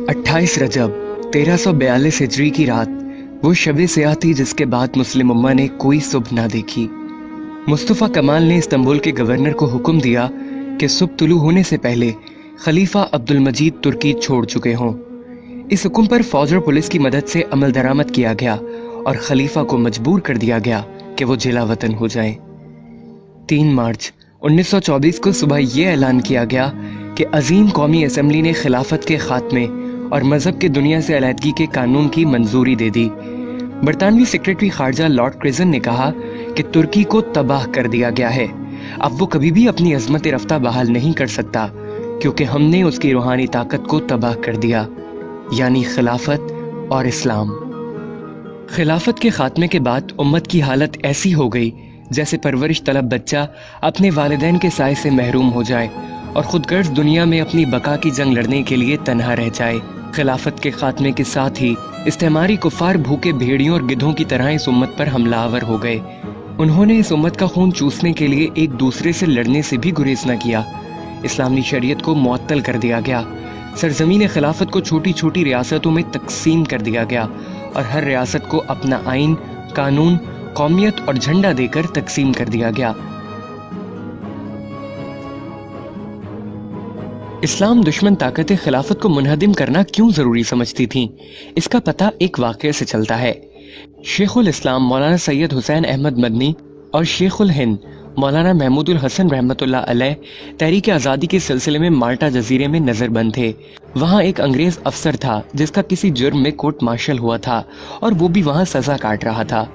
28 रजब 1342 हिजरी की रात वो शब सियाह थी जिसके बाद मुस्लिम उम्मा ने कोई सुबह ना देखी। मुस्तफ़ा कमाल ने इस्तांबुल के गवर्नर को हुक्म दिया कि सुबह तुलू होने से पहले खलीफा अब्दुल मजीद तुर्की छोड़ चुके हों। इस हुक्म पर फौज और पुलिस की मदद से अमल दरामद किया गया और खलीफा को मजबूर कर दिया गया कि वो जिला वतन हो जाएं। 3 मार्च 1924 को सुबह यह ऐलान किया गया कि अजीम कौमी असम्बली ने खिलाफत के खात्मे और मजहब के दुनिया से अलहदगी के कानून की मंजूरी दे दी। बरतानवी सेक्रेटरी खारजा लॉर्ड क्रिजन ने कहा कि तुर्की को तबाह कर दिया गया है, अब वो कभी भी अपनी अजमत रफ्ता बहाल नहीं कर सकता क्योंकि हमने उसकी रूहानी ताकत को तबाह कर दिया, यानी खिलाफत और इस्लाम। खिलाफत के खात्मे के बाद उम्मत की हालत ऐसी हो गई जैसे परवरिश तलब बच्चा अपने वालिदैन के साए से महरूम हो जाए और खुदगर्ज दुनिया में अपनी बका की जंग लड़ने के लिए तन्हा रह जाए। खिलाफत के खात्मे के साथ ही इस्तेमारी कुफार भूखे भेड़ियों और गिद्धों की तरह इस उम्मत पर हमलावर हो गए। उन्होंने इस उम्मत का खून चूसने के लिए एक दूसरे से लड़ने से भी गुरेज न किया। इस्लामी शरीयत को मुअत्तल कर दिया गया। सरजमीन खिलाफत को छोटी छोटी रियासतों में तकसीम कर दिया गया और हर रियासत को अपना आइन, कानून, कौमियत और झंडा देकर तकसीम कर दिया गया। इस्लाम दुश्मन ताकतें खिलाफत को मुनहदिम करना क्यों जरूरी समझती थीं, इसका पता एक वाक़ये से चलता है। शेखुल इस्लाम मौलाना सैयद हुसैन अहमद मदनी और शेखुल हिंद मौलाना महमूदुल हसन रहमतुल्लाह अलैह तहरीक आज़ादी के सिलसिले में माल्टा जजीरे में नजरबंद थे। वहाँ एक अंग्रेज अफसर था जिसका किसी जुर्म में कोर्ट मार्शल हुआ था और वो भी वहाँ सजा काट रहा था।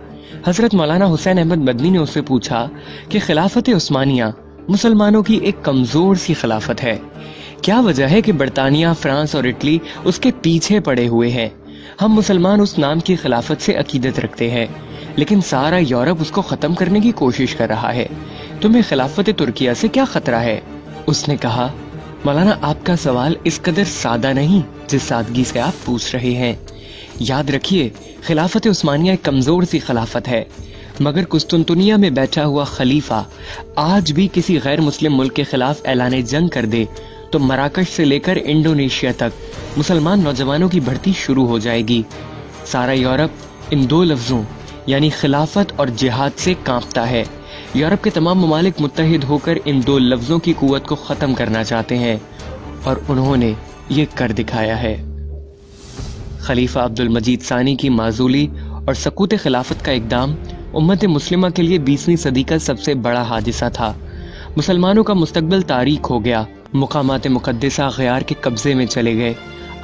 हजरत मौलाना हुसैन अहमद मदनी ने उससे पूछा कि खिलाफत उस्मानिया मुसलमानों की एक कमजोर सी खिलाफत है, क्या वजह है कि बरतानिया, फ्रांस और इटली उसके पीछे पड़े हुए हैं। हम मुसलमान उस नाम की खिलाफत से अकीदत रखते हैं, लेकिन सारा यूरोप उसको खत्म करने की कोशिश कर रहा है। तुम्हें खिलाफत तुर्किया से क्या खतरा है? उसने कहा, मौलाना आपका सवाल इस कदर सादा नहीं जिस सादगी से आप पूछ रहे हैं। याद रखिए, खिलाफत उस्मानिया एक कमजोर सी खिलाफत है, मगर कुस्तुनतुनिया में बैठा हुआ खलीफा आज भी किसी गैर मुस्लिम मुल्क के खिलाफ ऐलान जंग कर दे तो मराकश से लेकर इंडोनेशिया तक मुसलमान नौजवानों की भर्ती शुरू हो जाएगी। सारा यूरोप इन 2 लफ्जों यानी खिलाफत और जिहाद से कांपता है। यूरोप के तमाम ममालिक मुत्तहिद होकर इन 2 लफ्जों की कुव्वत को खत्म करना चाहते हैं और उन्होंने ये कर दिखाया है। खलीफा अब्दुल मजीद सानी की माजूली और सकूत खिलाफत का इक़दाम उम्मत मुस्लिमा के लिए 20वीं सदी का सबसे बड़ा हादिसा था। मुसलमानों का मुस्तकबिल तारीख हो गया। मुकामात मुक़द्दसा गयार के कब्जे में चले गए।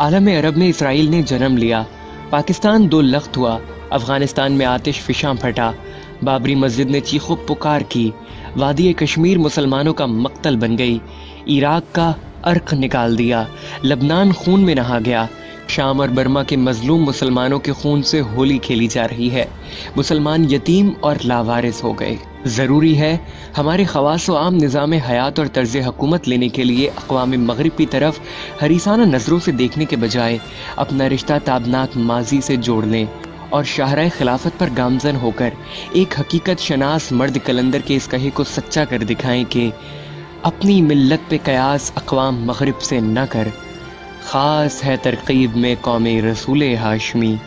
आलम अरब में इसराइल ने जन्म लिया। पाकिस्तान 2 लख्त हुआ। अफगानिस्तान में आतिश फिशां फटा। बाबरी मस्जिद ने चीखो पुकार की। वादी कश्मीर मुसलमानों का मक्तल बन गई। इराक का अर्क निकाल दिया। लबनान खून में नहा गया। शाम और बर्मा के मजलूम मुसलमानों के खून से होली खेली जा रही है। मुसलमान यतीम और लावारिस हो गए। ज़रूरी है हमारे खवास व आम निज़ाम हयात और तर्ज हुकूमत लेने के लिए अक़वाम मग़रिब की तरफ हरीसाना नज़रों से देखने के बजाय अपना रिश्ता ताबनाक माजी से जोड़ लें और शाहराए खिलाफत पर गामजन होकर एक हकीकत शनास मर्द कलंदर के इस कहे को सच्चा कर दिखाएं कि अपनी मिल्लत पे कयास अक़वाम मग़रिब से न कर, खास है तरकीब में कौमे रसूल हाशमी।